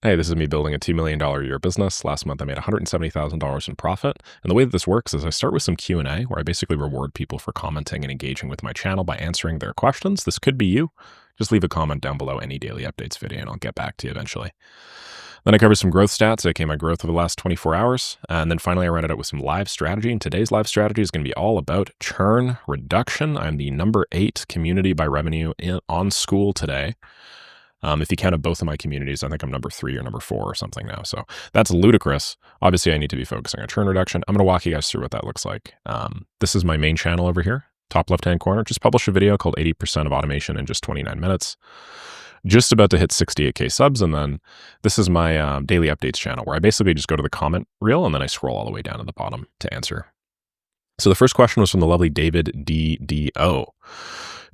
Hey, this is me building a $2 million a year business. Last month, I made $170,000 in profit. And the way that this works is I start with some Q&A where I basically reward people for commenting and engaging with my channel by answering their questions. This could be you. Just leave a comment down below any daily updates video and I'll get back to you eventually. Then I cover some growth stats, aka my growth over the last 24 hours. And then finally, I round it out with some live strategy. And today's live strategy is going to be all about churn reduction. I'm the number 8 community by revenue on School today. If you count both of my communities, I think I'm number 3 or number 4 or something now. So that's ludicrous. Obviously, I need to be focusing on churn reduction. I'm going to walk you guys through what that looks like. This is my main channel over here, top left-hand corner. Just published a video called 80% of Automation in just 29 minutes. Just about to hit 68K subs. And then this is my daily updates channel where I basically just go to the comment reel and then I scroll all the way down to the bottom to answer. So the first question was from the lovely David DDO.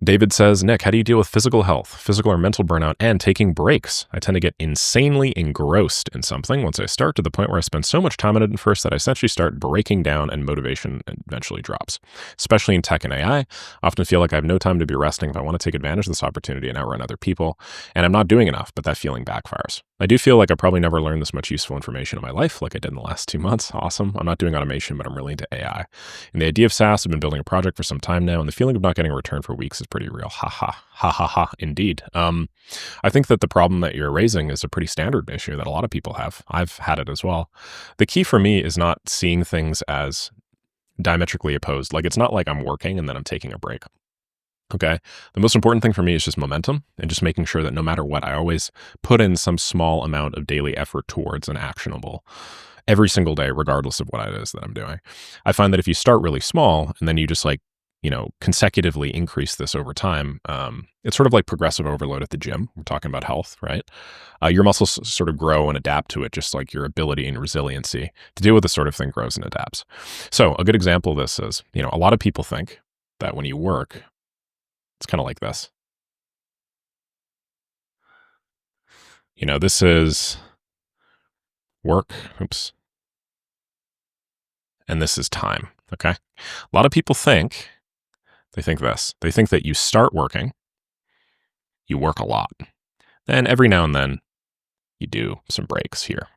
David says, Nick, how do you deal with physical health, physical or mental burnout, and taking breaks? I tend to get insanely engrossed in something once I start to the point where I spend so much time on it at first that I essentially start breaking down and motivation eventually drops. Especially in tech and AI, I often feel like I have no time to be resting if I want to take advantage of this opportunity and outrun other people, and I'm not doing enough, but that feeling backfires. I do feel like I probably never learned this much useful information in my life like I did in the last 2 months. Awesome. I'm not doing automation, but I'm really into AI. And the idea of SaaS, I've been building a project for some time now, and the feeling of not getting a return for weeks is pretty real. Ha ha, ha ha ha, indeed. I think that the problem that you're raising is a pretty standard issue that a lot of people have. I've had it as well. The key for me is not seeing things as diametrically opposed. Like, it's not like I'm working and then I'm taking a break. Okay. The most important thing for me is just momentum and just making sure that no matter what, I always put in some small amount of daily effort towards an actionable every single day, regardless of what it is that I'm doing. I find that if you start really small and then you just consecutively increase this over time, it's sort of like progressive overload at the gym. We're talking about health, right? Your muscles sort of grow and adapt to it, just like your ability and resiliency to deal with this sort of thing grows and adapts. So a good example of this is, a lot of people think that when you work, it's kind of like this. This is work. Oops. And this is time. Okay. A lot of people think this. They think that you start working, you work a lot. Then every now and then you do some breaks here.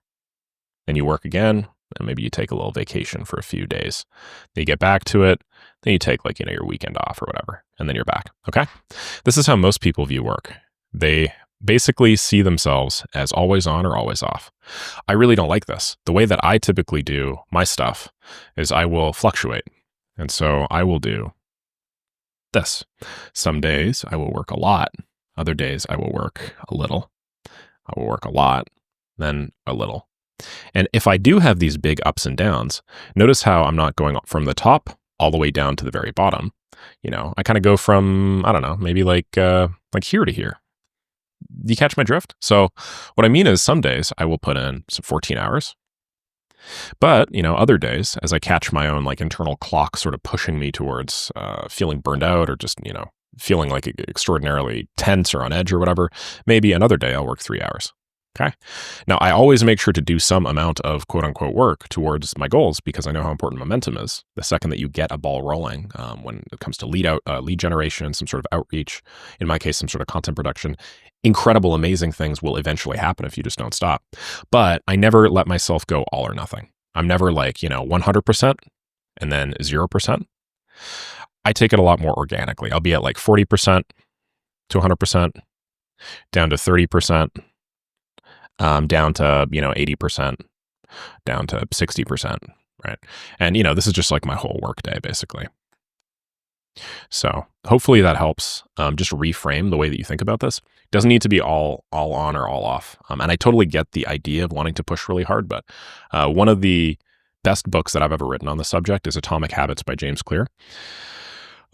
Then you work again, and maybe you take a little vacation for a few days. Then you get back to it. Then you take your weekend off or whatever, and then you're back. Okay. This is how most people view work. They basically see themselves as always on or always off. I really don't like this. The way that I typically do my stuff is I will fluctuate. And so I will do this. Some days I will work a lot. Other days I will work a little. I will work a lot, then a little. And if I do have these big ups and downs, notice how I'm not going from the top all the way down to the very bottom. I kind of go from, I don't know, maybe like here to here. Do you catch my drift? So what I mean is some days I will put in some 14 hours. But, other days, as I catch my own internal clock sort of pushing me towards feeling burned out or just, feeling like extraordinarily tense or on edge or whatever, maybe another day I'll work 3 hours. Okay. Now, I always make sure to do some amount of quote unquote work towards my goals because I know how important momentum is. The second that you get a ball rolling, when it comes to lead generation, some sort of outreach, in my case, some sort of content production, incredible, amazing things will eventually happen if you just don't stop. But I never let myself go all or nothing. I'm never 100% and then 0%. I take it a lot more organically. I'll be at 40% to 100%, down to 30%. Down to, 80%, down to 60%, right? And, this is just my whole work day, basically. So hopefully that helps just reframe the way that you think about this. It doesn't need to be all on or all off. And I totally get the idea of wanting to push really hard, but one of the best books that I've ever written on the subject is Atomic Habits by James Clear.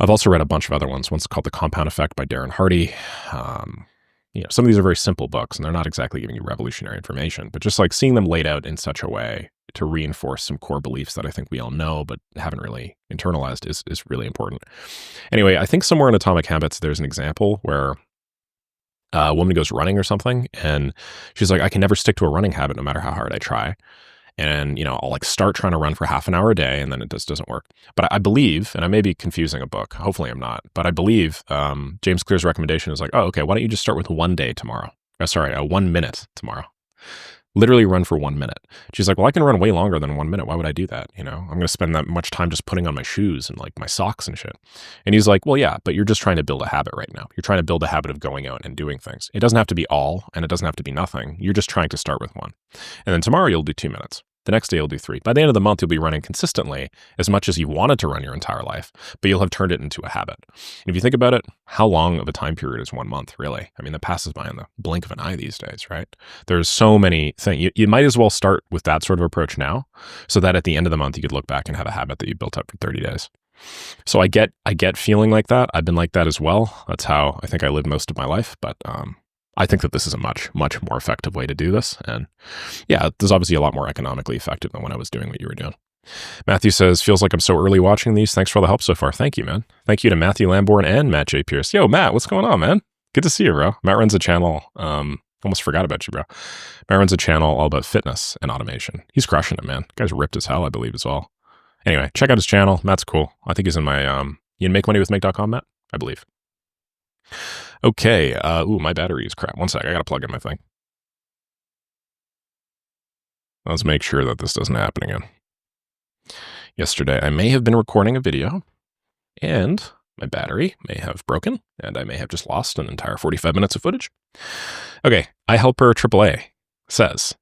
I've also read a bunch of other ones. One's called The Compound Effect by Darren Hardy. Some of these are very simple books and they're not exactly giving you revolutionary information, but just seeing them laid out in such a way to reinforce some core beliefs that I think we all know, but haven't really internalized is really important. Anyway, I think somewhere in Atomic Habits, there's an example where a woman goes running or something and she's like, I can never stick to a running habit no matter how hard I try. And, I'll start trying to run for half an hour a day and then it just doesn't work. But I believe, and I may be confusing a book, hopefully I'm not, but I believe James Clear's recommendation is oh, okay, why don't you just start with 1 day tomorrow? 1 minute tomorrow. Literally run for 1 minute. She's like, well, I can run way longer than 1 minute. Why would I do that? You know, I'm going to spend that much time just putting on my shoes and like my socks and shit. And he's like, well, yeah, but you're just trying to build a habit right now. You're trying to build a habit of going out and doing things. It doesn't have to be all, and it doesn't have to be nothing. You're just trying to start with one. And then tomorrow you'll do 2 minutes. The next day you'll do 3. By the end of the month, you'll be running consistently as much as you wanted to run your entire life, but you'll have turned it into a habit. And if you think about it, how long of a time period is 1 month, really? I mean, that passes by in the blink of an eye these days, right? There's so many things. You might as well start with that sort of approach now, so that at the end of the month, you could look back and have a habit that you built up for 30 days. So I get feeling like that. I've been like that as well. That's how I think I lived most of my life, but I think that this is a much, much more effective way to do this. And yeah, there's obviously a lot more economically effective than when I was doing what you were doing. Matthew says, feels like I'm so early watching these. Thanks for all the help so far. Thank you, man. Thank you to Matthew Lamborn and Matt J. Pierce. Yo, Matt, what's going on, man? Good to see you, bro. Matt runs a channel. Almost forgot about you, bro. Matt runs a channel all about fitness and automation. He's crushing it, man. Guy's ripped as hell, I believe, as well. Anyway, check out his channel. Matt's cool. I think he's in my, you make money with make.com, Matt? I believe. Okay. My battery is crap. One sec. I got to plug in my thing. Let's make sure that this doesn't happen again. Yesterday, I may have been recording a video and my battery may have broken and I may have just lost an entire 45 minutes of footage. Okay. iHelper AAA says,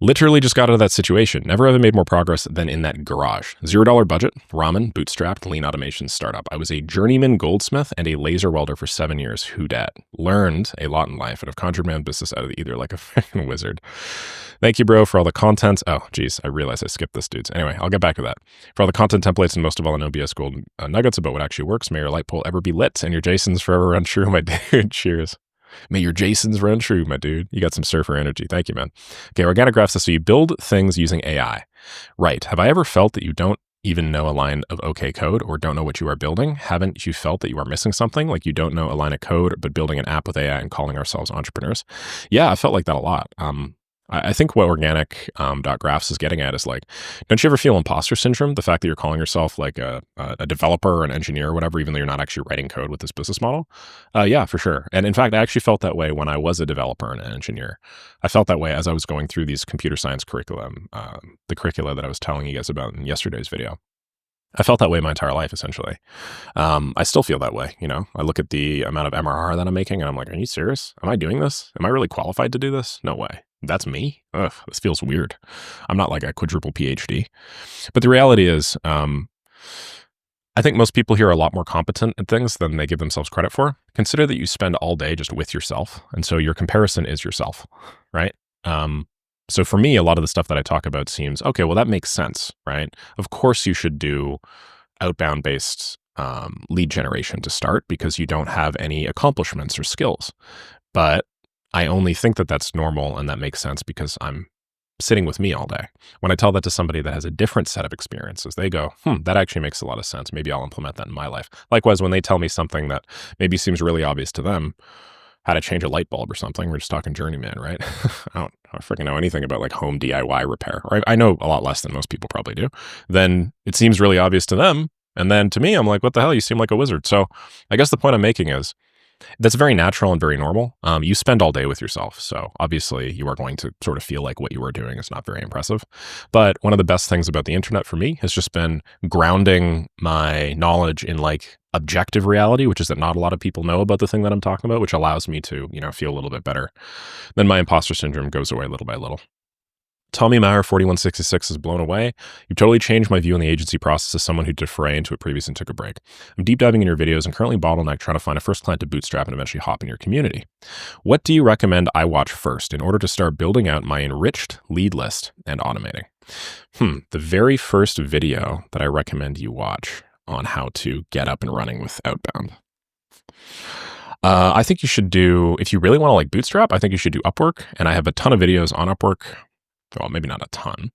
literally just got out of that situation. Never ever made more progress than in that garage. $0 budget, ramen, bootstrapped, lean automation startup. I was a journeyman goldsmith and a laser welder for 7 years. Who dat? Learned a lot in life and have conjured my own business out of the ether like a freaking wizard. Thank you, bro, for all the content. Oh, geez, I realized I skipped this, dudes. Anyway, I'll get back to that. For all the content templates and most of all the NoBS gold nuggets about what actually works, may your light pole ever be lit and your Jasons forever run true, my dude. Cheers. May your Jasons run true, my dude. You got some surfer energy. Thank you, man. Okay, Organic Graph says, so you build things using AI. Right. Have I ever felt that you don't even know a line of OK code or don't know what you are building? Haven't you felt that you are missing something? Like you don't know a line of code, but building an app with AI and calling ourselves entrepreneurs? Yeah, I felt like that a lot. I think what organic .graphs is getting at is like, don't you ever feel imposter syndrome? The fact that you're calling yourself like a developer or an engineer or whatever, even though you're not actually writing code with this business model? Yeah, for sure. And in fact, I actually felt that way when I was a developer and an engineer. I felt that way as I was going through these computer science curriculum, the curricula that I was telling you guys about in yesterday's video. I felt that way my entire life, essentially. I still feel that way, you know? I look at the amount of MRR that I'm making and I'm like, are you serious? Am I doing this? Am I really qualified to do this? No way. That's me? Ugh, this feels weird. I'm not like a quadruple PhD. But the reality is, I think most people here are a lot more competent at things than they give themselves credit for. Consider that you spend all day just with yourself. And so your comparison is yourself, right? So for me, a lot of the stuff that I talk about seems, okay, well, that makes sense, right? Of course you should do outbound-based lead generation to start because you don't have any accomplishments or skills. But I only think that that's normal and that makes sense because I'm sitting with me all day. When I tell that to somebody that has a different set of experiences, they go, that actually makes a lot of sense. Maybe I'll implement that in my life. Likewise, when they tell me something that maybe seems really obvious to them, how to change a light bulb or something. We're just talking journeyman, right? I don't freaking know anything about like home DIY repair, or I know a lot less than most people probably do. Then it seems really obvious to them. And then to me, I'm like, what the hell? You seem like a wizard. So I guess the point I'm making is that's very natural and very normal. You spend all day with yourself. So obviously you are going to sort of feel like what you are doing is not very impressive. But one of the best things about the internet for me has just been grounding my knowledge in like objective reality, which is that not a lot of people know about the thing that I'm talking about, which allows me to, feel a little bit better. Then my imposter syndrome goes away little by little. Tommy Meyer 4166 is blown away. You totally changed my view on the agency process as someone who did foray into it previously and took a break. I'm deep diving in your videos and currently bottleneck trying to find a first client to bootstrap and eventually hop in your community. What do you recommend I watch first in order to start building out my enriched lead list and automating? The very first video that I recommend you watch on how to get up and running with outbound. I think you should do, if you really want to like bootstrap, I think you should do Upwork. And I have a ton of videos on Upwork. Well, maybe not a ton,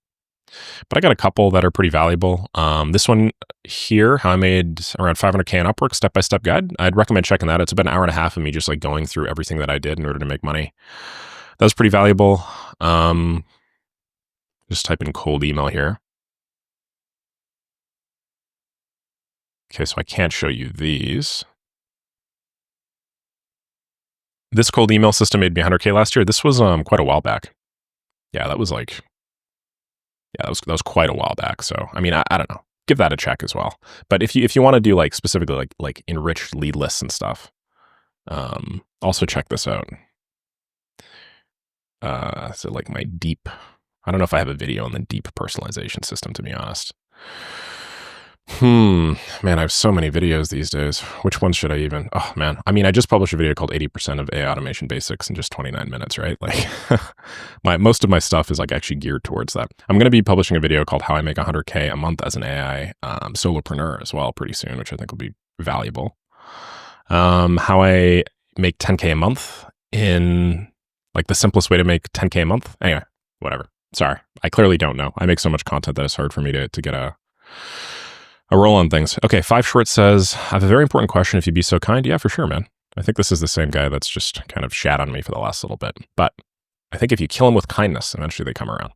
but I got a couple that are pretty valuable. This one here, how I made around 500K on Upwork, step-by-step guide. I'd recommend checking that. It's about an hour and a half of me just like going through everything that I did in order to make money. That was pretty valuable. Just type in cold email here. Okay, so I can't show you these. This cold email system made me 100K last year. This was quite a while back. Yeah, that was like, yeah, that was quite a while back. So, I mean, I don't know. Give that a check as well. But if you want to do like specifically like enriched lead lists and stuff, also check this out. So like my deep, I don't know if I have a video on the deep personalization system, to be honest. Man, I have so many videos these days. Which ones should I even? Oh man, I mean, I just published a video called 80% of AI automation basics in just 29 minutes, right? Like, most of my stuff is like actually geared towards that. I'm going to be publishing a video called how I make 100K a month as an AI solopreneur as well pretty soon, which I think will be valuable. How I make 10K a month in like the simplest way to make 10K a month. Anyway, whatever. Sorry, I clearly don't know. I make so much content that it's hard for me to get a roll on things. Okay, 5 Short says, I have a very important question if you'd be so kind. Yeah, for sure, man. I think this is the same guy that's just kind of shat on me for the last little bit. But I think if you kill them with kindness, eventually they come around.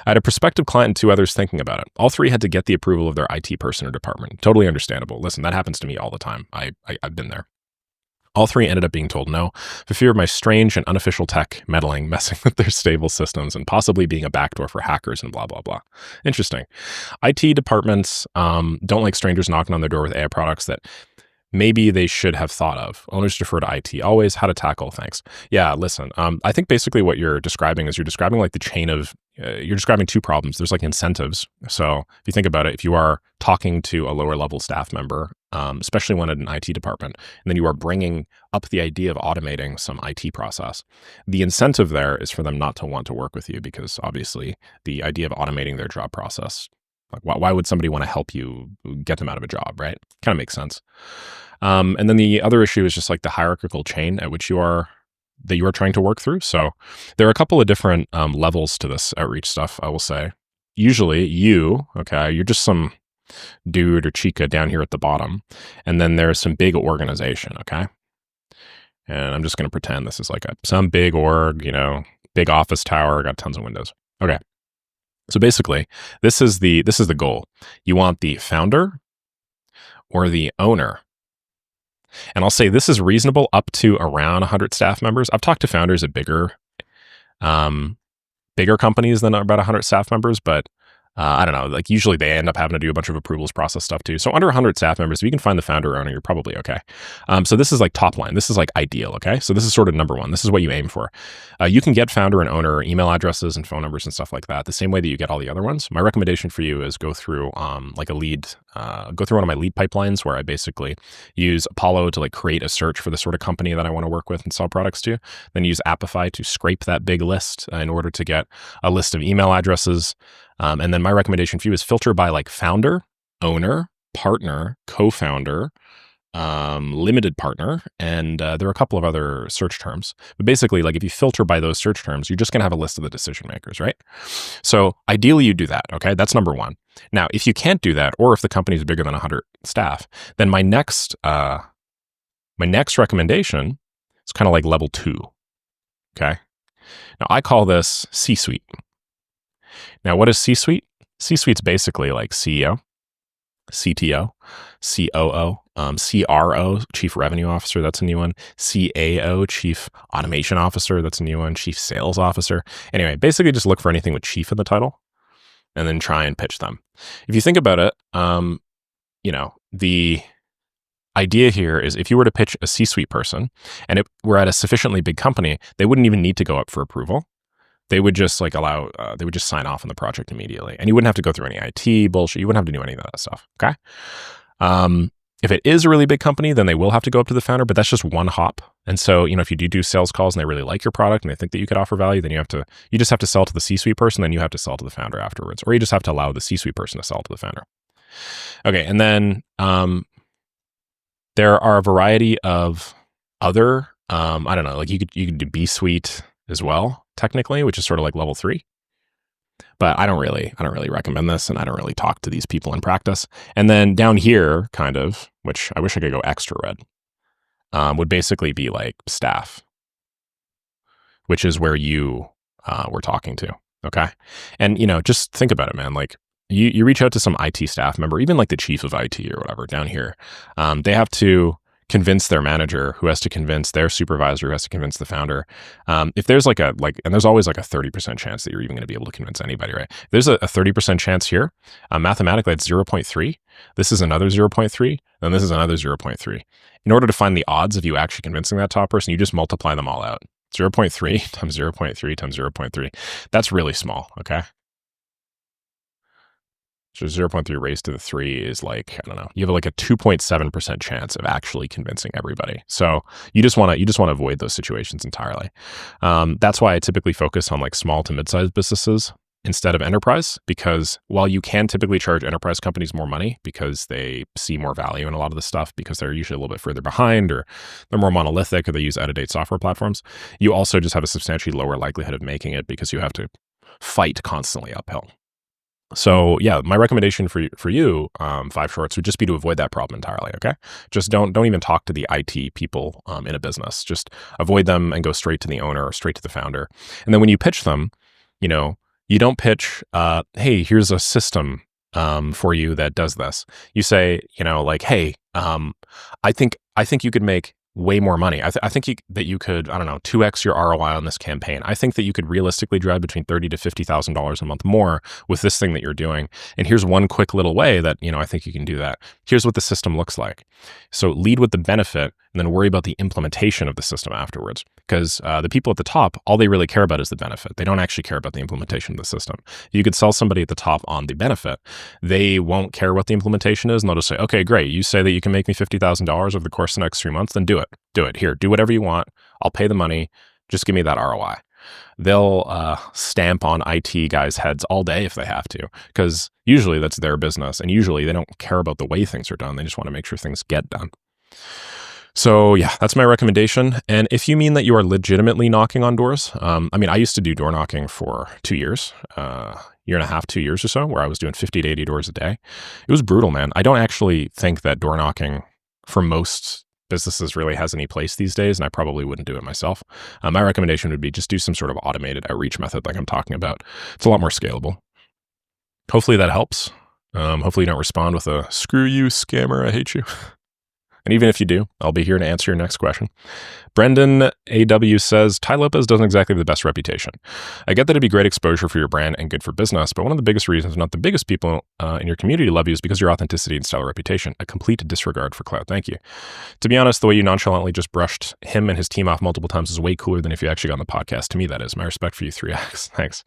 I had a prospective client and 2 others thinking about it. All 3 had to get the approval of their IT person or department. Totally understandable. Listen, that happens to me all the time. I've been there. All 3 ended up being told no for fear of my strange and unofficial tech meddling, messing with their stable systems, and possibly being a backdoor for hackers and blah, blah, blah. Interesting. IT departments don't like strangers knocking on their door with AI products that maybe they should have thought of. Owners defer to IT. Always how to tackle. Thanks. Yeah, listen, I think basically what you're describing is you're describing like the chain of, you're describing 2 problems. There's like incentives. So if you think about it, if you are talking to a lower level staff member, especially one at an IT department, and then you are bringing up the idea of automating some IT process, the incentive there is for them not to want to work with you because obviously the idea of automating their job process, like why would somebody want to help you get them out of a job, right? Kind of makes sense. And then the other issue is just like the hierarchical chain at which you are trying to work through. So there are a couple of different levels to this outreach stuff, I will say. Usually you're just some dude or chica down here at the bottom. And then there's some big organization, okay? And I'm just going to pretend this is like some big org, big office tower, got tons of windows. Okay. So basically, this is the goal. You want the founder or the owner. And I'll say this is reasonable up to around 100 staff members. I've talked to founders at bigger companies than about 100 staff members, but I don't know, like usually they end up having to do a bunch of approvals process stuff too. So under 100 staff members, if you can find the founder or owner, you're probably okay. So this is like top line. This is like ideal, okay? So this is sort of number 1. This is what you aim for. You can get founder and owner email addresses and phone numbers and stuff like that the same way that you get all the other ones. My recommendation for you is go through like a lead, go through one of my lead pipelines where I basically use Apollo to like create a search for the sort of company that I want to work with and sell products to. Then use Apify to scrape that big list in order to get a list of email addresses. And then my recommendation for you is filter by like founder, owner, partner, co-founder, limited partner, and there are a couple of other search terms. But basically, like if you filter by those search terms, you're just going to have a list of the decision makers, right? So ideally you do that, okay? That's number 1. Now, if you can't do that, or if the company is bigger than 100 staff, then my next recommendation is kind of like level 2, okay? Now, I call this C-suite. Now, what is C-suite? C-suite's basically like CEO, CTO, COO, CRO, Chief Revenue Officer, that's a new one, CAO, Chief Automation Officer, that's a new one, Chief Sales Officer. Anyway, basically just look for anything with chief in the title and then try and pitch them. If you think about it, the idea here is if you were to pitch a C-suite person and we're at a sufficiently big company, they wouldn't even need to go up for approval. They would just like they would just sign off on the project immediately. And you wouldn't have to go through any IT bullshit. You wouldn't have to do any of that stuff. Okay. If it is a really big company, then they will have to go up to the founder, but that's just one hop. And so, if you do sales calls and they really like your product and they think that you could offer value, then you just have to sell to the C-suite person, then you have to sell to the founder afterwards, or you just have to allow the C-suite person to sell to the founder. Okay. And then, there are a variety of other, I don't know, like you could do B-suite as well, technically, which is sort of like level 3. But I don't really recommend this, and I don't really talk to these people in practice. And then down here, kind of, which I wish I could go extra red, would basically be like staff, which is where you were talking to. Okay. And, just think about it, man. Like you reach out to some IT staff member, even like the chief of IT or whatever down here. They have to convince their manager, who has to convince their supervisor, who has to convince the founder. If there's and there's always like a 30% chance that you're even going to be able to convince anybody, right? If there's a 30% chance here, mathematically it's 0.3. This is another 0.3, then this is another 0.3. In order to find the odds of you actually convincing that top person, you just multiply them all out. 0.3 times 0.3 times 0.3. That's really small, okay? So 0.3 raised to the 3 is like, I don't know, you have like a 2.7% chance of actually convincing everybody. So you just want to avoid those situations entirely. That's why I typically focus on like small to mid-sized businesses instead of enterprise, because while you can typically charge enterprise companies more money because they see more value in a lot of the stuff because they're usually a little bit further behind, or they're more monolithic, or they use out-of-date software platforms, you also just have a substantially lower likelihood of making it because you have to fight constantly uphill. So yeah, my recommendation for you, 5 shorts, would just be to avoid that problem entirely. Okay, just don't even talk to the IT people in a business. Just avoid them and go straight to the owner or straight to the founder. And then when you pitch them, you don't pitch, hey, here's a system for you that does this. You say, like, hey, I think you could make way more money. I think that you could, I don't know, 2x your ROI on this campaign. I think that you could realistically drive between $30,000 to $50,000 a month more with this thing that you're doing. And here's one quick little way that, I think you can do that. Here's what the system looks like. So lead with the benefit and then worry about the implementation of the system afterwards. Because the people at the top, all they really care about is the benefit. They don't actually care about the implementation of the system. You could sell somebody at the top on the benefit. They won't care what the implementation is, and they'll just say, okay, great. You say that you can make me $50,000 over the course of the next 3 months, then do it. Do it. Here, do whatever you want. I'll pay the money. Just give me that ROI. They'll stamp on IT guys' heads all day if they have to, because usually that's their business. And usually they don't care about the way things are done. They just want to make sure things get done. So yeah, that's my recommendation. And if you mean that you are legitimately knocking on doors, I used to do door knocking for 2 years, year and a half, 2 years or so, where I was doing 50 to 80 doors a day. It was brutal, man. I don't actually think that door knocking for most businesses really has any place these days, and I probably wouldn't do it myself. My recommendation would be just do some sort of automated outreach method like I'm talking about. It's a lot more scalable. Hopefully that helps. Hopefully you don't respond with a "screw you, scammer, I hate you." And even if you do, I'll be here to answer your next question. Brendan AW says, Tai Lopez doesn't exactly have the best reputation. I get that it'd be great exposure for your brand and good for business, but one of the biggest reasons not the biggest people in your community love you is because of your authenticity and stellar reputation. A complete disregard for clout. Thank you. To be honest, the way you nonchalantly just brushed him and his team off multiple times is way cooler than if you actually got on the podcast. To me, that is. My respect for you, 3x. Thanks.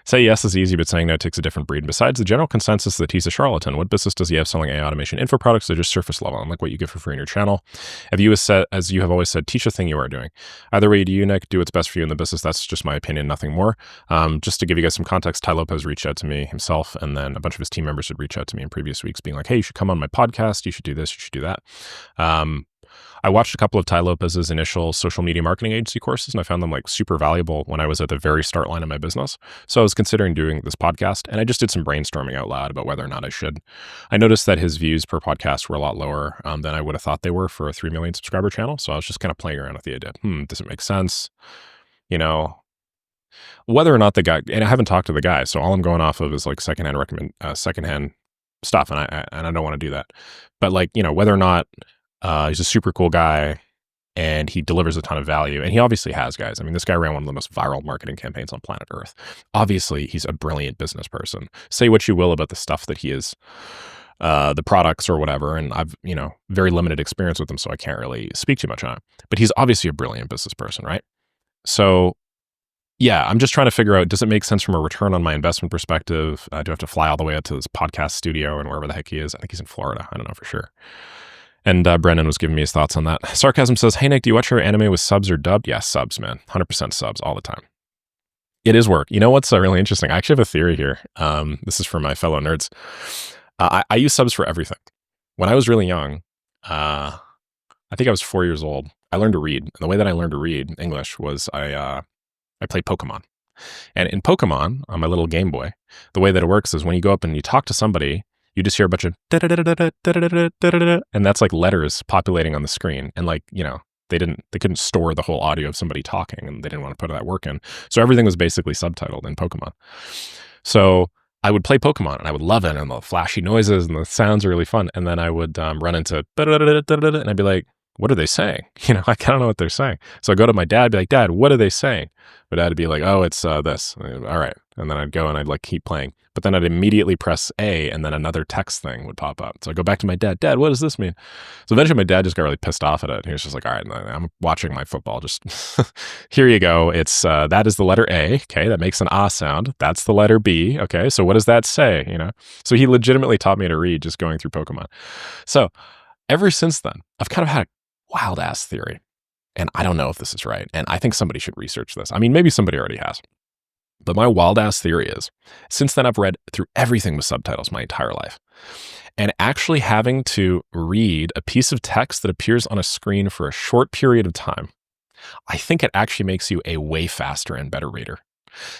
Say yes is easy, but saying no takes a different breed. Besides the general consensus that he's a charlatan, what business does he have selling AI automation info products that are just surface level, unlike what you get for free on your channel? Have you, as you have always said, teach the thing you are doing. Either way, do you, Nick, do what's best for you in the business. That's just my opinion, nothing more. Just to give you guys some context, Tai Lopez reached out to me himself, and then a bunch of his team members had reached out to me in previous weeks being like, hey, you should come on my podcast. You should do this. You should do that. I watched a couple of Tai Lopez's initial social media marketing agency courses, and I found them like super valuable when I was at the very start line of my business. So I was considering doing this podcast, and I just did some brainstorming out loud about whether or not I should. I noticed that his views per podcast were a lot lower than I would have thought they were for a 3 million subscriber channel. So I was just kind of playing around with the idea. Does it make sense? Whether or not the guy, and I haven't talked to the guy, so all I'm going off of is like secondhand stuff, and I don't want to do that. But whether or not he's a super cool guy and he delivers a ton of value. And he obviously has, guys. I mean, this guy ran one of the most viral marketing campaigns on planet Earth. Obviously, he's a brilliant business person. Say what you will about the stuff that he is, the products or whatever. And I've, very limited experience with him, so I can't really speak too much on it. But he's obviously a brilliant business person, right? So yeah, I'm just trying to figure out, does it make sense from a return on my investment perspective? Do I have to fly all the way out to this podcast studio and wherever the heck he is? I think he's in Florida. I don't know for sure. And Brennan was giving me his thoughts on that. Sarcasm says, hey, Nick, do you watch your anime with subs or dubbed? Yeah, subs, man. 100% subs all the time. It is work. You know what's really interesting? I actually have a theory here. This is for my fellow nerds. I use subs for everything. When I was really young, I think I was 4 years old, I learned to read. And the way that I learned to read English was I played Pokemon. And in Pokemon, on my little Game Boy, the way that it works is when you go up and you talk to somebody, you just hear a bunch of and that's like letters populating on the screen. And they couldn't store the whole audio of somebody talking, and they didn't want to put that work in. So everything was basically subtitled in Pokemon. So I would play Pokemon and I would love it, and the flashy noises and the sounds are really fun. And then I would run into and I'd be like, what are they saying? You know, I don't know what they're saying. So I go to my dad, be like, Dad, what are they saying? My dad would be like, oh, it's this. All right. And then I'd go and I'd like keep playing. But then I'd immediately press A and then another text thing would pop up. So I go back to my dad, Dad, what does this mean? So eventually my dad just got really pissed off at it. He was just like, all right, I'm watching my football. Just here you go. It's that is the letter A. Okay. That makes an ah sound. That's the letter B. Okay. So what does that say? You know? So he legitimately taught me to read just going through Pokemon. So ever since then, I've kind of had a wild ass theory. And I don't know if this is right. And I think somebody should research this. I mean, maybe somebody already has. But my wild ass theory is, since then I've read through everything with subtitles my entire life. And actually having to read a piece of text that appears on a screen for a short period of time, I think it actually makes you a way faster and better reader.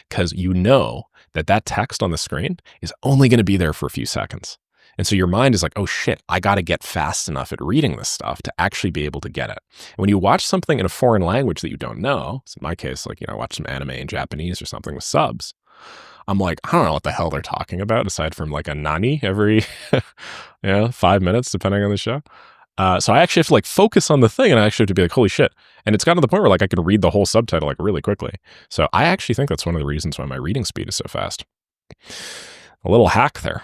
Because you know that that text on the screen is only going to be there for a few seconds. And so your mind is like, oh shit, I got to get fast enough at reading this stuff to actually be able to get it. And when you watch something in a foreign language that you don't know, so in my case, like, you know, I watch some anime in Japanese or something with subs, I'm like, I don't know what the hell they're talking about aside from like a nani every 5 minutes, depending on the show. So I actually have to like focus on the thing and I actually have to be like, holy shit. And it's gotten to the point where like I can read the whole subtitle like really quickly. So I actually think that's one of the reasons why my reading speed is so fast. A little hack there.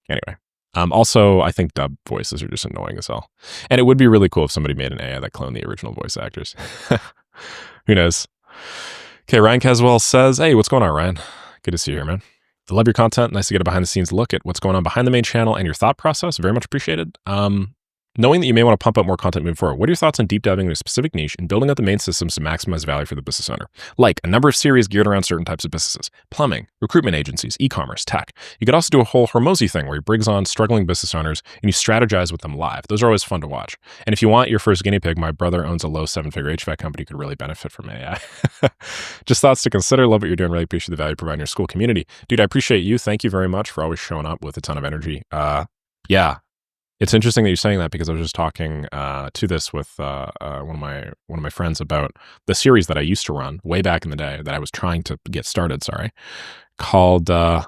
Anyway. Also, I think dub voices are just annoying as hell. And it would be really cool if somebody made an AI that cloned the original voice actors. Who knows? Okay, Ryan Caswell says, hey, what's going on, Ryan? Good to see you here, man. I love your content. Nice to get a behind-the-scenes look at what's going on behind the main channel and your thought process. Very much appreciated. Knowing that you may want to pump up more content moving forward, what are your thoughts on deep diving into a specific niche and building out the main systems to maximize value for the business owner? Like a number of series geared around certain types of businesses, plumbing, recruitment agencies, e-commerce, tech. You could also do a whole Hormozy thing where he brings on struggling business owners and you strategize with them live. Those are always fun to watch. And if you want your first guinea pig, my brother owns a low 7-figure HVAC company who could really benefit from AI. Just thoughts to consider. Love what you're doing. Really appreciate the value you provide in your school community. Dude, I appreciate you. Thank you very much for always showing up with a ton of energy. Yeah. It's interesting that you're saying that because I was just talking to this with one of my friends about the series that I used to run way back in the day that I was trying to get started. Called "How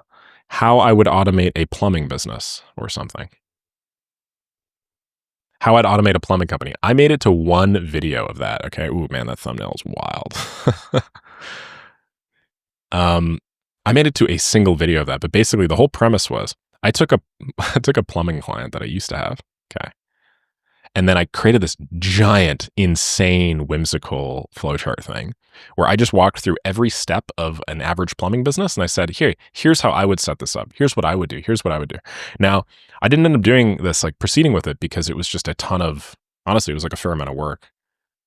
I Would Automate a Plumbing Business" or something. How I'd automate a plumbing company. I made it to one video of that. Okay, ooh man, that thumbnail is wild. I made it to a single video of that, but basically the whole premise was I took a plumbing client that I used to have, okay, and then I created this giant, insane, whimsical flowchart thing where I just walked through every step of an average plumbing business, and I said, here's how I would set this up. Here's what I would do. Here's what I would do. Now, I didn't end up doing this, like proceeding with it, because it was just a ton of, honestly, it was like a fair amount of work.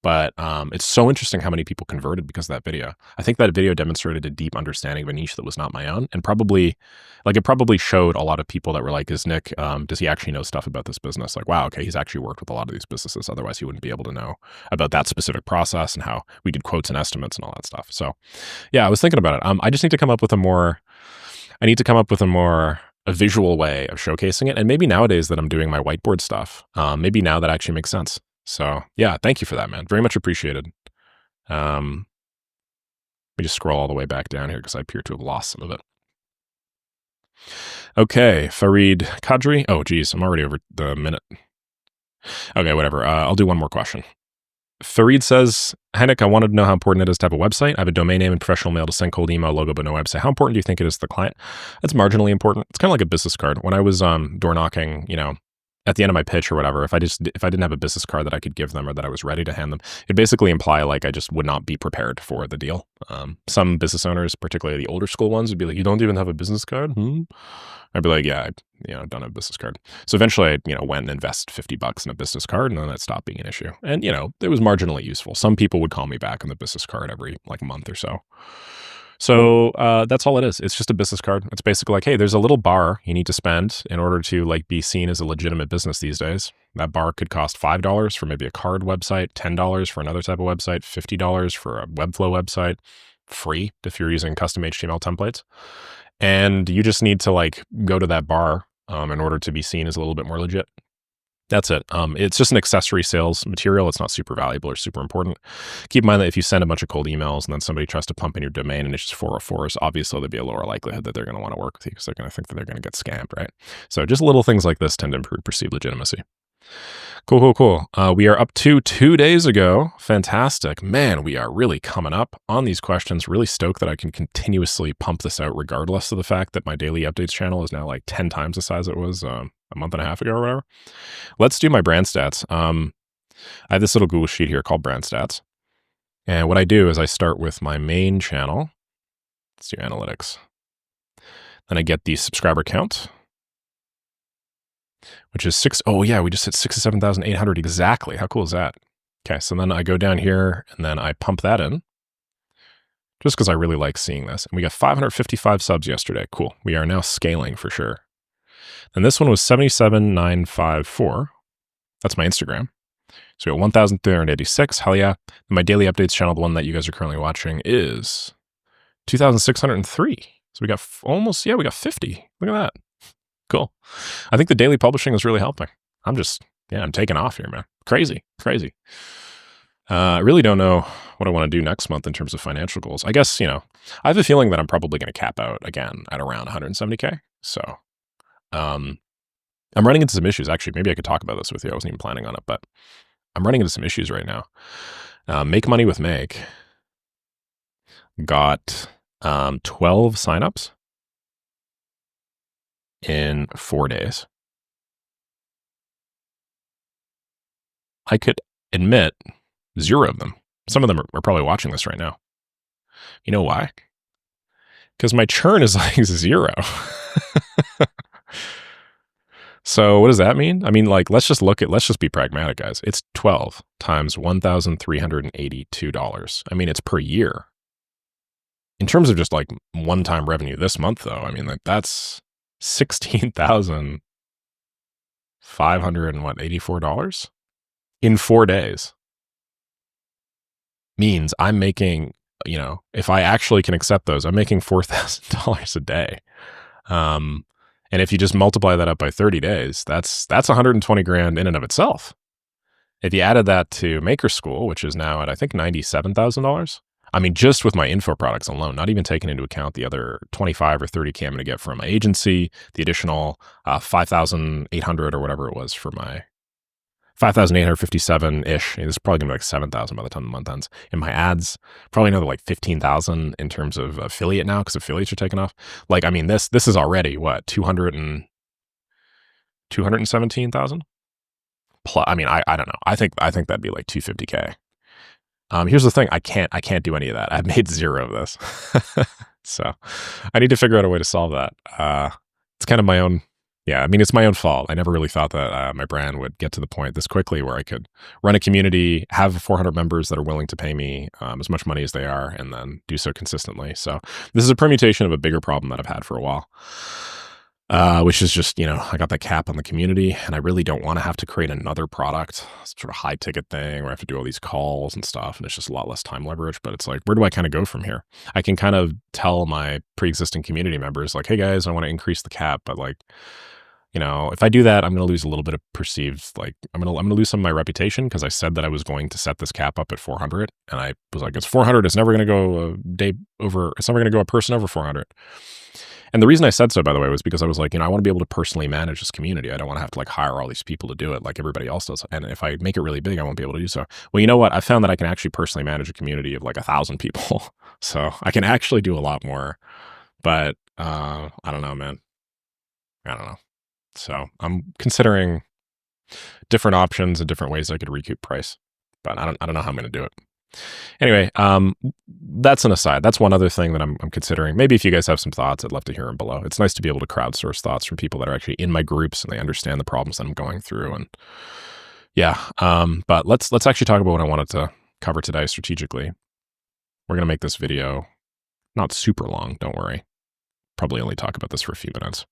But it's so interesting how many people converted because of that video. I think that video demonstrated a deep understanding of a niche that was not my own, and probably, like, it probably showed a lot of people that were like, "Is Nick? Does he actually know stuff about this business?" Like, wow, okay, he's actually worked with a lot of these businesses. Otherwise, he wouldn't be able to know about that specific process and how we did quotes and estimates and all that stuff. So, yeah, I was thinking about it. I just need to come up with a more a visual way of showcasing it, and maybe nowadays that I'm doing my whiteboard stuff, maybe now that actually makes sense. So yeah, thank you for that, man. Very much appreciated. Let me just scroll all the way back down here because I appear to have lost some of it. Okay, Farid Kadri. Oh, geez, I'm already over the minute. Okay, whatever. I'll do one more question. Farid says, "Hi Nick, I wanted to know how important it is to have a website. I have a domain name and professional mail to send cold email, logo, but no website. How important do you think it is to the client?" That's marginally important. It's kind of like a business card. When I was door knocking, at the end of my pitch or whatever, if I didn't have a business card that I could give them or that I was ready to hand them, it'd basically imply like I just would not be prepared for the deal. Some business owners, particularly the older school ones, would be like, "You don't even have a business card?" I'd be like, "Yeah, I don't have a business card." So eventually I, went and invested $50 in a business card, and then it stopped being an issue. And, it was marginally useful. Some people would call me back on the business card every like month or so. So that's all it is. It's just a business card. It's basically like, hey, there's a little bar you need to spend in order to like be seen as a legitimate business these days. That bar could cost $5 for maybe a card website, $10 for another type of website, $50 for a Webflow website, free if you're using custom HTML templates. And you just need to like go to that bar in order to be seen as a little bit more legit. That's it. It's just an accessory sales material. It's not super valuable or super important. Keep in mind that if you send a bunch of cold emails and then somebody tries to pump in your domain and it's just 404s, obviously there'd be a lower likelihood that they're going to want to work with you because they're going to think that they're going to get scammed, right? So just little things like this tend to improve perceived legitimacy. Cool, cool, cool. We are up to 2 days ago. Fantastic. Man, we are really coming up on these questions. Really stoked that I can continuously pump this out regardless of the fact that my daily updates channel is now like 10 times the size it was a month and a half ago or whatever. Let's do my brand stats. I have this little Google sheet here called brand stats. And what I do is I start with my main channel. Let's do analytics. Then I get the subscriber count, which is oh yeah, we just hit 67,800 exactly. How cool is that? Okay, so then I go down here and then I pump that in just because I really like seeing this. And we got 555 subs yesterday. Cool. We are now scaling for sure. And this one was 77,954. That's my Instagram. So we got 1,386. Hell yeah. And my daily updates channel, the one that you guys are currently watching, is 2,603. So we got we got 50. Look at that. Cool. I think the daily publishing is really helping. I'm taking off here, man. Crazy. I really don't know what I want to do next month in terms of financial goals. I guess, I have a feeling that I'm probably going to cap out again at around 170K. So, I'm running into some issues. Actually, maybe I could talk about this with you. I wasn't even planning on it, but I'm running into some issues right now. Make Money with Meg got 12 signups in 4 days. I could admit 0 of them. Some of them are probably watching this right now. You know why? Because my churn is like 0. So what does that mean? I mean, like, let's just be pragmatic, guys. It's 12 times $1,382. I mean, it's per year. In terms of just like one-time revenue this month, though, I mean, like that's $16,584 in 4 days. Means I'm making, if I actually can accept those, I'm making $4,000 a day. And if you just multiply that up by 30 days, that's 120 grand in and of itself. If you added that to Maker School, which is now at, I think, $97,000. I mean, just with my info products alone, not even taking into account the other 25 or 30K I'm going to get from my agency, the additional 5,800 or whatever it was for my 5,857-ish. This is probably going to be like 7,000 by the time the month ends. In my ads, probably another like 15,000 in terms of affiliate now, because affiliates are taking off. Like, I mean, this is already what, 217,000? Plus, I mean, I don't know. I think that'd be like 250K. Here's the thing. I can't do any of that. I've made 0 of this. So I need to figure out a way to solve that. It's kind of my own. Yeah, I mean, it's my own fault. I never really thought that my brand would get to the point this quickly where I could run a community, have 400 members that are willing to pay me as much money as they are, and then do so consistently. So this is a permutation of a bigger problem that I've had for a while, which is just, I got that cap on the community, and I really don't want to have to create another product, sort of high ticket thing where I have to do all these calls and stuff, and it's just a lot less time leverage. But it's like, where do I kind of go from here? I can kind of tell my pre-existing community members, like, hey guys, I want to increase the cap, but like, if I do that, I'm going to lose a little bit of perceived, like, I'm going to lose some of my reputation because I said that I was going to set this cap up at 400, and I was like, it's 400. It's never going to go a day over. It's never going to go a person over 400. And the reason I said so, by the way, was because I was like, I want to be able to personally manage this community. I don't want to have to like hire all these people to do it like everybody else does. And if I make it really big, I won't be able to do so. Well, you know what? I found that I can actually personally manage a community of like 1,000 people. So I can actually do a lot more. But I don't know, man. I don't know. So I'm considering different options and different ways I could recoup price, but I don't know how I'm going to do it. Anyway, that's an aside. That's one other thing that I'm considering. Maybe if you guys have some thoughts, I'd love to hear them below. It's nice to be able to crowdsource thoughts from people that are actually in my groups and they understand the problems that I'm going through. And yeah, but let's actually talk about what I wanted to cover today strategically. We're going to make this video not super long. Don't worry. Probably only talk about this for a few minutes.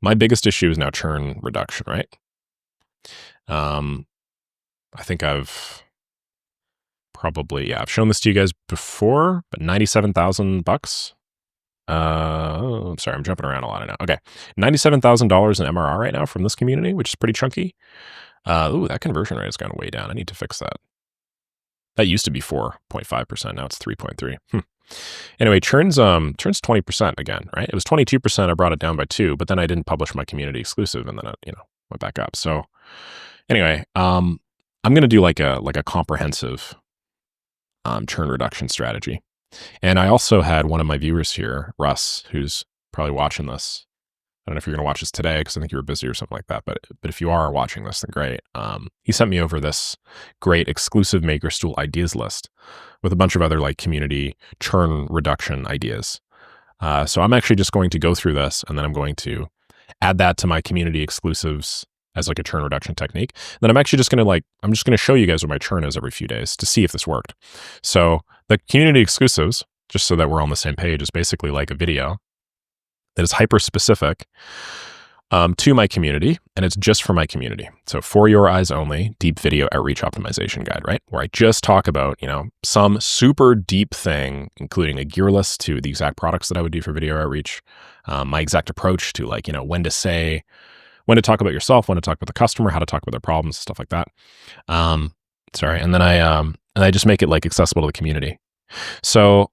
My biggest issue is now churn reduction, right? I think I've shown this to you guys before, but $97,000. I'm sorry, I'm jumping around a lot now. Okay, $97,000 in MRR right now from this community, which is pretty chunky. That conversion rate has gone way down. I need to fix that. That used to be 4.5%. Now it's 3.3. Anyway, churn's 20% again, right? It was 22%. I brought it down by 2, but then I didn't publish my community exclusive, and then went back up. So anyway, I'm going to do like a comprehensive churn reduction strategy. And I also had one of my viewers here, Russ, who's probably watching this. I don't know if you're going to watch this today because I think you were busy or something like that. But if you are watching this, then great. He sent me over this great exclusive Maker Stool ideas list with a bunch of other like community churn reduction ideas. So I'm actually just going to go through this, and then I'm going to add that to my community exclusives as like a churn reduction technique. Then I'm actually just going to I'm just going to show you guys what my churn is every few days to see if this worked. So the community exclusives, just so that we're on the same page, is basically like a video that is hyper specific to my community, and it's just for my community. So for your eyes only, deep video outreach optimization guide, right? Where I just talk about, some super deep thing, including a gear list to the exact products that I would do for video outreach, my exact approach to when to talk about yourself, when to talk about the customer, how to talk about their problems, stuff like that. And then I just make it like accessible to the community. So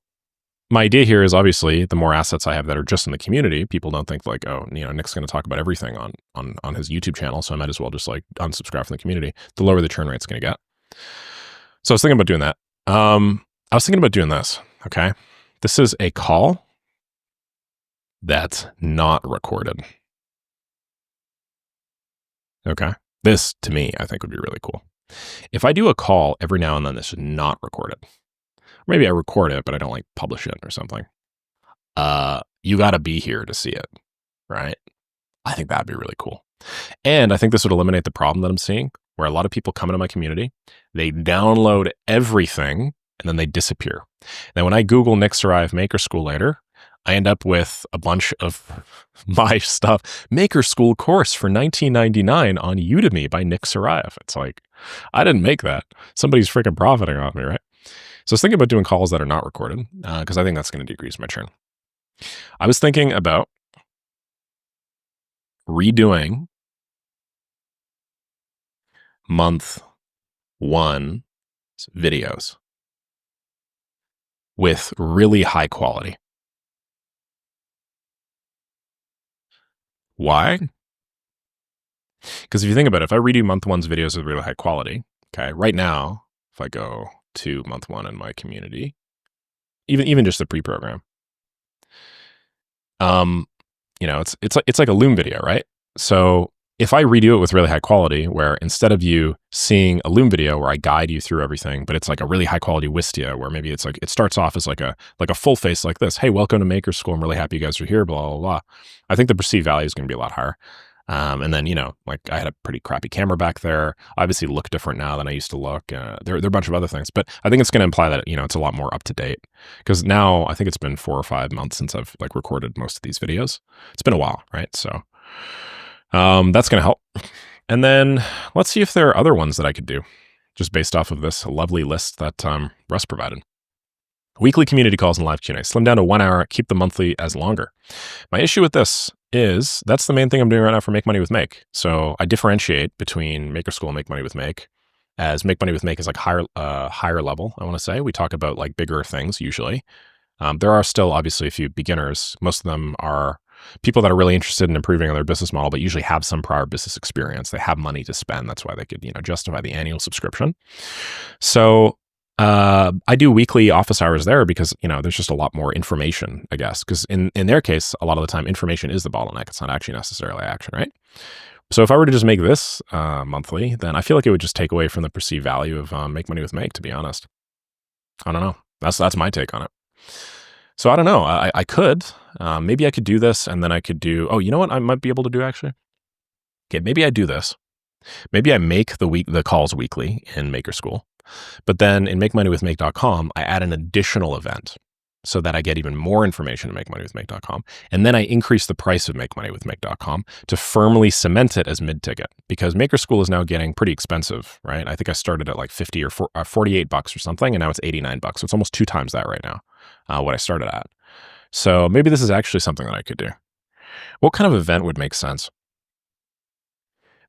my idea here is obviously the more assets I have that are just in the community, people don't think like, oh, Nick's going to talk about everything on his YouTube channel, so I might as well just like unsubscribe from the community. The lower the churn rate's going to get. So I was thinking about doing that. I was thinking about doing this. Okay, this is a call that's not recorded. Okay, this to me I think would be really cool. If I do a call every now and then that's not recorded. Maybe I record it, but I don't like publish it or something. You got to be here to see it, right? I think that'd be really cool. And I think this would eliminate the problem that I'm seeing where a lot of people come into my community, they download everything and then they disappear. Now, when I Google Nick Saraev Maker School later, I end up with a bunch of my stuff. Maker School course for $19.99 on Udemy by Nick Saraev. It's like, I didn't make that. Somebody's freaking profiting off me, right? So I was thinking about doing calls that are not recorded because I think that's going to decrease my churn. I was thinking about redoing month 1 videos with really high quality. Why? Because if you think about it, if I redo month 1's videos with really high quality, okay, right now, if I go to month 1 in my community, even just the pre-program, it's like a Loom video, right? So if I redo it with really high quality, where instead of you seeing a Loom video where I guide you through everything, but it's like a really high quality Wistia, where maybe it's like it starts off as like a full face like this. Hey, welcome to Maker School. I'm really happy you guys are here. Blah blah blah. I think the perceived value is going to be a lot higher. And then, like I had a pretty crappy camera back there. Obviously look different now than I used to look. There are a bunch of other things, but I think it's going to imply that, it's a lot more up to date because now I think it's been 4 or 5 months since I've like recorded most of these videos. It's been a while, right? So, that's going to help. And then let's see if there are other ones that I could do just based off of this lovely list that, Russ provided. Weekly community calls and live Q&A. Slim down to 1 hour, keep the monthly as longer. My issue with this is that's the main thing I'm doing right now for Make Money with Make. So I differentiate between Maker School and Make Money with Make, as Make Money with Make is like higher level, I want to say. We talk about like bigger things usually. There are still obviously a few beginners. Most of them are people that are really interested in improving on their business model, but usually have some prior business experience. They have money to spend. That's why they could, justify the annual subscription. So I do weekly office hours there because, there's just a lot more information, I guess, because in their case, a lot of the time information is the bottleneck. It's not actually necessarily action, right? So if I were to just make this monthly, then I feel like it would just take away from the perceived value of Make Money with Make, to be honest. I don't know. That's my take on it. So I don't know. I could. Maybe I could do this and then I could do, oh, you know what I might be able to do actually? Okay, maybe I do this. Maybe I make the calls weekly in Maker School. But then in MakeMoneyWithMake.com, I add an additional event so that I get even more information in MakeMoneyWithMake.com. And then I increase the price of MakeMoneyWithMake.com to firmly cement it as mid-ticket because Maker School is now getting pretty expensive, right? I think I started at like 50 or $48 or something, and now it's $89. So it's almost 2 times that right now, what I started at. So maybe this is actually something that I could do. What kind of event would make sense?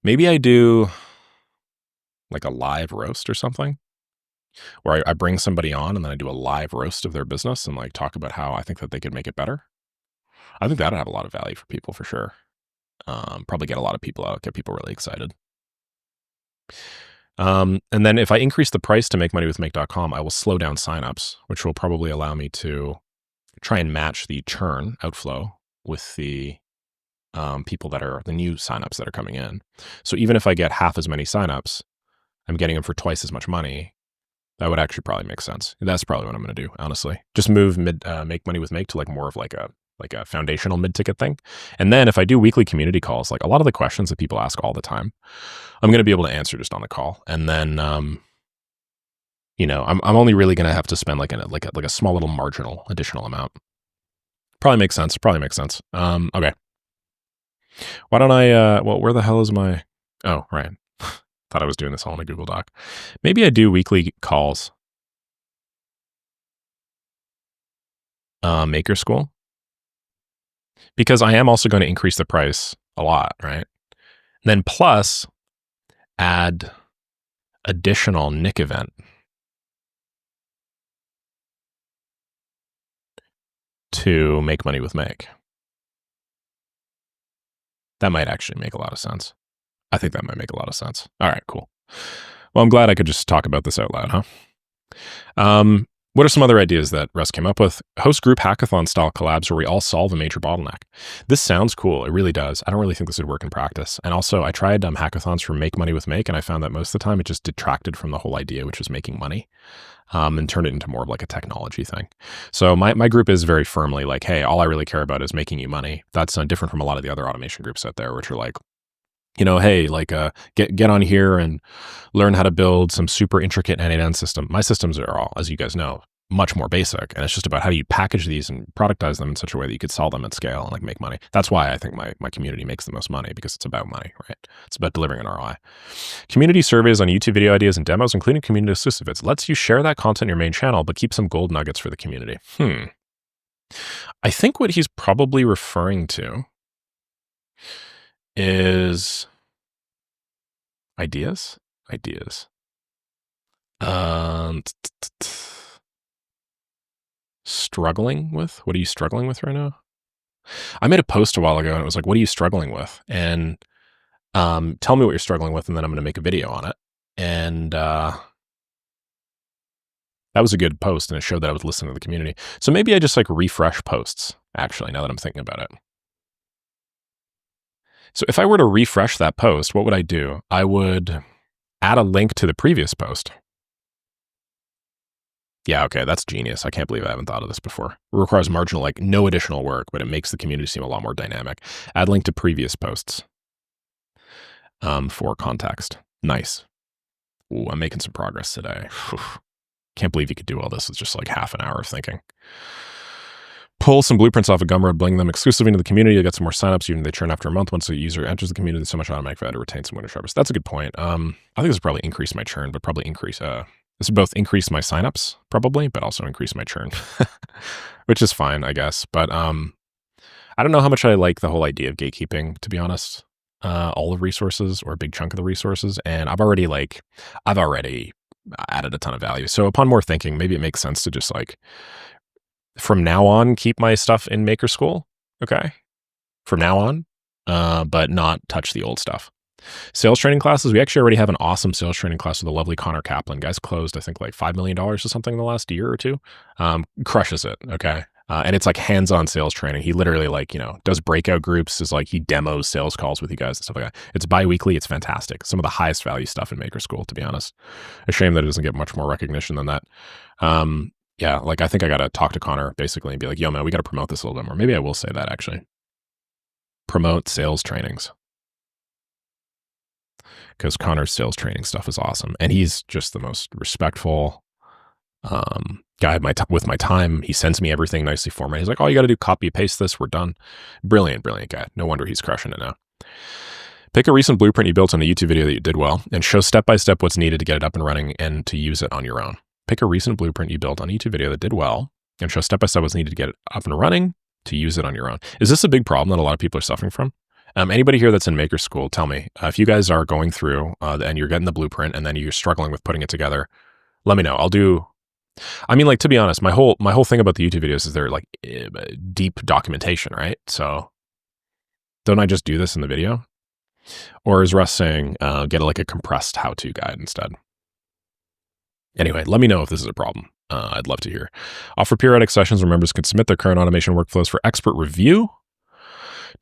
Maybe I do like a live roast or something where I bring somebody on and then I do a live roast of their business and like talk about how I think that they could make it better. I think that'd have a lot of value for people for sure. Probably get a lot of people out, get people really excited. And then if I increase the price to makemoneywithmake.com, I will slow down signups, which will probably allow me to try and match the churn outflow with the people that are the new signups that are coming in. So even if I get half as many signups, I'm getting them for twice as much money. That would actually probably make sense. That's probably what I'm going to do, honestly. Just move Make Money with Make to like more of like a foundational mid-ticket thing. And then if I do weekly community calls, like a lot of the questions that people ask all the time, I'm going to be able to answer just on the call. And then, I'm only really going to have to spend like a small little marginal additional amount. Probably makes sense. Okay. Why don't I, where the hell is my, oh, right. Thought I was doing this all in a Google Doc. Maybe I do weekly calls. Maker School. Because I am also going to increase the price a lot, right? Then plus add additional Nick event to Make Money with Make. That might actually make a lot of sense. I think that might make a lot of sense. All right, cool. Well, I'm glad I could just talk about this out loud, huh? What are some other ideas that Russ came up with? Host group hackathon style collabs where we all solve a major bottleneck. This sounds cool. It really does. I don't really think this would work in practice. And also, I tried hackathons for Make Money with Make, and I found that most of the time it just detracted from the whole idea, which was making money, and turned it into more of like a technology thing. So my group is very firmly like, hey, all I really care about is making you money. That's different from a lot of the other automation groups out there, which are like, hey, like get on here and learn how to build some super intricate end-to-end system. My systems are all, as you guys know, much more basic. And it's just about how do you package these and productize them in such a way that you could sell them at scale and like make money. That's why I think my community makes the most money, because it's about money, right? It's about delivering an ROI. Community surveys on YouTube video ideas and demos, including community exclusive. It lets you share that content in your main channel, but keep some gold nuggets for the community. I think what he's probably referring to is ideas. Struggling with? What are you struggling with right now? I made a post a while ago and it was like, what are you struggling with? And tell me what you're struggling with, and then I'm going to make a video on it. And that was a good post, and it showed that I was listening to the community. So maybe I just like refresh posts, actually, now that I'm thinking about it. So if I were to refresh that post, what would I do? I would add a link to the previous post. Yeah, okay, that's genius. I can't believe I haven't thought of this before. It requires marginal, like no additional work, but it makes the community seem a lot more dynamic. Add link to previous posts for context. Nice. Ooh, I'm making some progress today. Can't believe you could do all this with just like half an hour of thinking. Pull some blueprints off of Gumroad, bring them exclusively into the community. You'll get some more signups, even if they churn after a month. Once a user enters the community, there's so much automatic value to retain some winter sharpness. That's a good point. I think this will probably increase my churn, but probably increase, this would both increase my signups, probably, but also increase my churn, which is fine, I guess. But I don't know how much I like the whole idea of gatekeeping, to be honest. All the resources, or a big chunk of the resources. And I've already added a ton of value. So upon more thinking, maybe it makes sense to just like, from now on, keep my stuff in Maker School. Okay. From now on, but not touch the old stuff. Sales training classes. We actually already have an awesome sales training class with the lovely Connor Kaplan. Guys closed, I think, like $5 million or something in the last year or two. Crushes it. Okay. And it's like hands-on sales training. He literally does breakout groups, is like he demos sales calls with you guys and stuff like that. It's bi-weekly. It's fantastic. Some of the highest value stuff in Maker School, to be honest. A shame that it doesn't get much more recognition than that. Yeah, like I think I got to talk to Connor basically and be like, yo, man, we got to promote this a little bit more. Maybe I will say that actually. Promote sales trainings. Because Connor's sales training stuff is awesome. And he's just the most respectful guy with my time. He sends me everything nicely formatted. He's like, all you got to do, copy, paste this, we're done. Brilliant guy. No wonder he's crushing it now. Pick a recent blueprint you built on a YouTube video that you did well and show step-by-step what's needed to get it up and running and to use it on your own. Pick a recent blueprint you built on a YouTube video that did well and show step-by-step what's needed to get it up and running to use it on your own. Is this a big problem that a lot of people are suffering from? Anybody here that's in Maker School, tell me. If you guys are going through and you're getting the blueprint and then you're struggling with putting it together, let me know. To be honest, my whole thing about the YouTube videos is they're like deep documentation, right? So Don't I just do this in the video? Or is Russ saying, get like a compressed how-to guide instead? Anyway, let me know if this is a problem. I'd love to hear. Offer periodic sessions where members can submit their current automation workflows for expert review.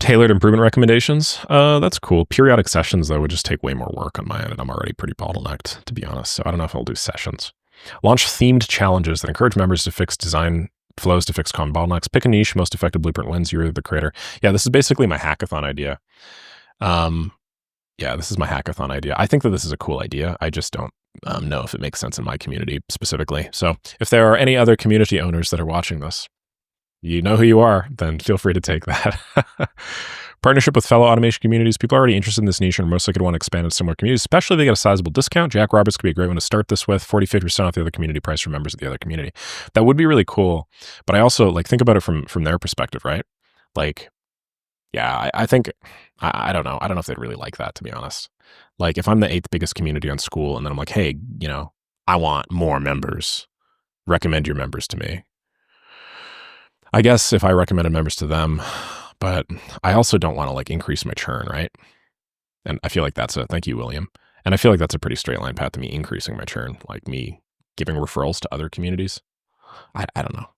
Tailored improvement recommendations. That's cool. Periodic sessions, though, would just take way more work on my end, and I'm already pretty bottlenecked, to be honest. So I don't know if I'll do sessions. Launch themed challenges that encourage members to fix design flows to fix common bottlenecks. Pick a niche, most effective blueprint wins. You're the creator. Yeah, this is basically my hackathon idea. Yeah, this is my hackathon idea. I think that this is a cool idea. I just don't know if it makes sense in my community specifically. So if there are any other community owners that are watching this, you know who you are, then feel free to take that. Partnership with fellow automation communities. People are already interested in this niche and are most likely to want to expand into similar communities, especially if they get a sizable discount. Jack Roberts could be a great one to start this with. 40-50% off the other community price for members of the other community. That would be really cool. But I also like think about it from their perspective, right? Like, yeah, I think, I don't know. I don't know if they'd really like that, to be honest. Like if I'm the 8th biggest community on school and then I'm like, hey, you know, I want more members. Recommend your members to me. I guess if I recommended members to them, but I also don't want to like increase my churn, right? And I feel like thank you, William. And I feel like that's a pretty straight line path to me increasing my churn, like me giving referrals to other communities. I don't know.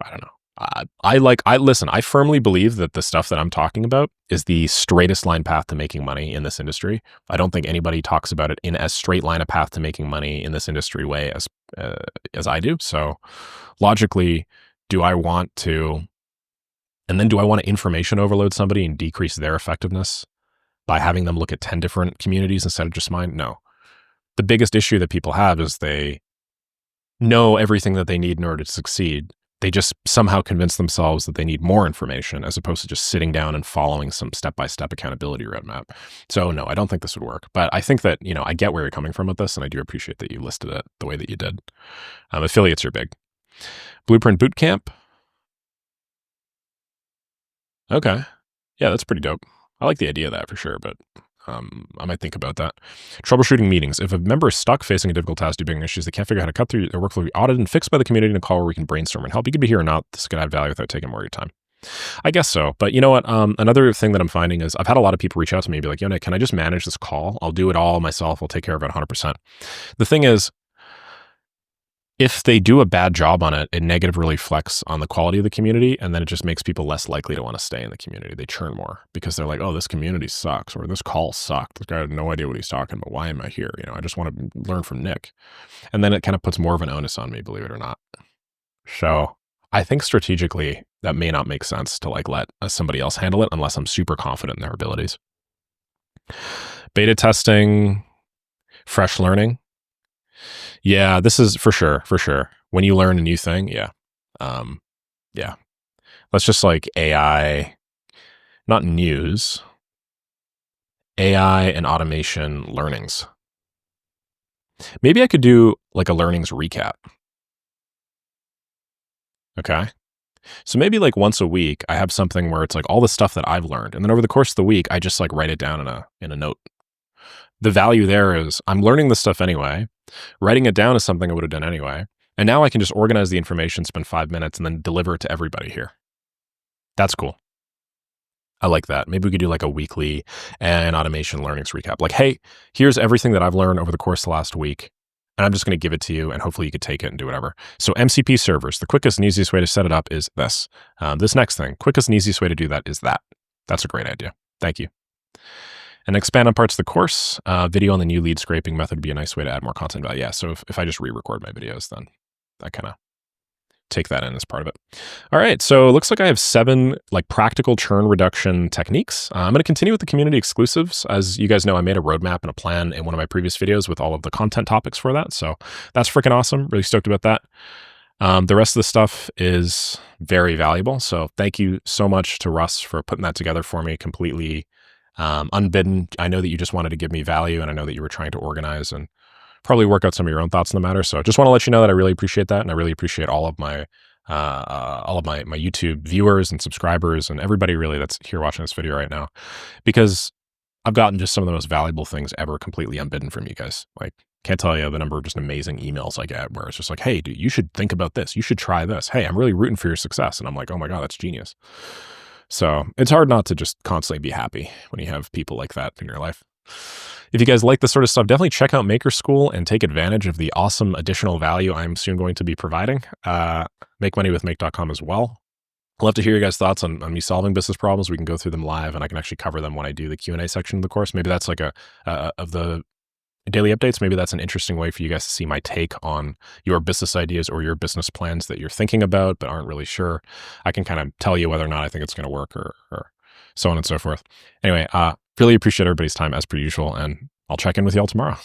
I don't know. Listen, I firmly believe that the stuff that I'm talking about is the straightest line path to making money in this industry. I don't think anybody talks about it in as straight line a path to making money in this industry way as I do. So logically, do I want to information overload somebody and decrease their effectiveness by having them look at 10 different communities instead of just mine? No. The biggest issue that people have is they know everything that they need in order to succeed. They just somehow convince themselves that they need more information as opposed to just sitting down and following some step-by-step accountability roadmap. So no, I don't think this would work. But I think that, I get where you're coming from with this, and I do appreciate that you listed it the way that you did. Affiliates are big. Blueprint Bootcamp. Okay. Yeah, that's pretty dope. I like the idea of that for sure, but I might think about that. Troubleshooting meetings. If a member is stuck facing a difficult task due to big issues, they can't figure out how to cut through, their workflow will be audited and fixed by the community in a call where we can brainstorm and help. You could be here or not. This could add value without taking more of your time. I guess so. But you know what? Another thing that I'm finding is I've had a lot of people reach out to me and be like, Nick, can I just manage this call? I'll do it all myself. I'll take care of it 100%. The thing is, if they do a bad job on it, it negatively reflects on the quality of the community, and then it just makes people less likely to want to stay in the community. They churn more because they're like, oh, this community sucks, or this call sucked. This guy had no idea what he's talking about. Why am I here? I just want to learn from Nick. And then it kind of puts more of an onus on me, believe it or not. So I think strategically that may not make sense to like let somebody else handle it unless I'm super confident in their abilities. Beta testing, fresh learning. Yeah, this is for sure. When you learn a new thing, yeah. Yeah. Let's just like AI, not news, AI and automation learnings. Maybe I could do like a learnings recap. Okay. So maybe like once a week, I have something where it's like all the stuff that I've learned. And then over the course of the week, I just like write it down in a note. The value there is I'm learning this stuff anyway. Writing it down is something I would have done anyway. And now I can just organize the information, spend 5 minutes, and then deliver it to everybody here. That's cool. I like that. Maybe we could do like a weekly and automation learnings recap. Like, hey, here's everything that I've learned over the course of the last week. And I'm just going to give it to you, and hopefully you could take it and do whatever. So MCP servers, the quickest and easiest way to set it up is this. This next thing, quickest and easiest way to do that is that. That's a great idea. Thank you. And expand on parts of the course. Video on the new lead scraping method would be a nice way to add more content value. Yeah, so if I just re-record my videos, then I kind of take that in as part of it. All right, so it looks like I have 7 like practical churn reduction techniques. I'm going to continue with the community exclusives. As you guys know, I made a roadmap and a plan in one of my previous videos with all of the content topics for that. So that's freaking awesome. Really stoked about that. The rest of the stuff is very valuable. So thank you so much to Russ for putting that together for me completely unbidden. I know that you just wanted to give me value, and I know that you were trying to organize and probably work out some of your own thoughts on the matter. So I just want to let you know that I really appreciate that, and I really appreciate all of my YouTube viewers and subscribers and everybody really that's here watching this video right now, because I've gotten just some of the most valuable things ever completely unbidden from you guys. Like, can't tell you the number of just amazing emails I get where it's just like, hey, dude, you should think about this. You should try this. Hey, I'm really rooting for your success. And I'm like, oh my God, that's genius. So it's hard not to just constantly be happy when you have people like that in your life. If you guys like this sort of stuff, definitely check out Maker School and take advantage of the awesome additional value I'm soon going to be providing. MakeMoneyWithMake.com as well. I'd love to hear your guys' thoughts on me solving business problems. We can go through them live, and I can actually cover them when I do the Q&A section of the course. Maybe that's like of the daily updates. Maybe that's an interesting way for you guys to see my take on your business ideas or your business plans that you're thinking about but aren't really sure. I can kind of tell you whether or not I think it's going to work or so on and so forth. Anyway, really appreciate everybody's time as per usual, and I'll check in with y'all tomorrow.